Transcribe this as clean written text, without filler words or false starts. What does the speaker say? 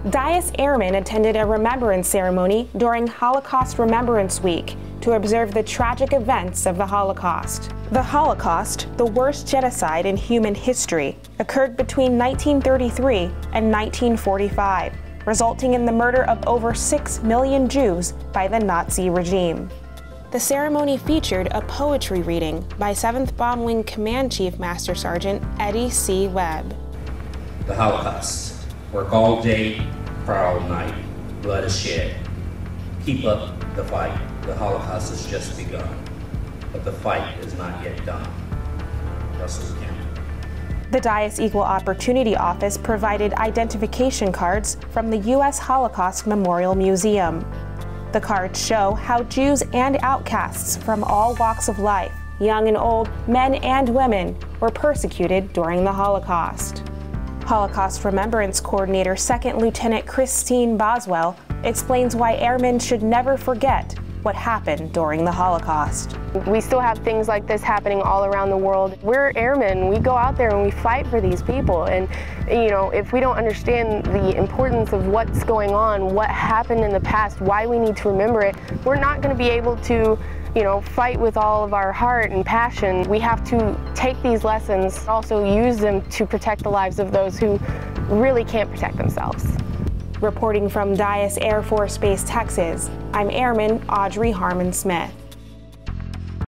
Dyess Airmen attended a remembrance ceremony during Holocaust Remembrance Week to observe the tragic events of the Holocaust. The Holocaust, the worst genocide in human history, occurred between 1933 and 1945, resulting in the murder of over 6 million Jews by the Nazi regime. The ceremony featured a poetry reading by 7th Bomb Wing Command Chief Master Sergeant Eddie C. Webb. The Holocaust. Work all day, proud all night. Blood is shed. Keep up the fight. The Holocaust has just begun, but the fight is not yet done. Russell County. The Dyess Equal Opportunity Office provided identification cards from the U.S. Holocaust Memorial Museum. The cards show how Jews and outcasts from all walks of life, young and old, men and women, were persecuted during the Holocaust. Holocaust Remembrance Coordinator 2nd Lieutenant Christine Boswell explains why airmen should never forget what happened during the Holocaust. We still have things like this happening all around the world. We're airmen. We go out there and we fight for these people. And, you know, if we don't understand the importance of what's going on, what happened in the past, why we need to remember it, we're not going to be able to, you know, fight with all of our heart and passion. We have to take these lessons, also use them to protect the lives of those who really can't protect themselves. Reporting from Dyess Air Force Base, Texas, I'm Airman Audrey Harmon-Smith.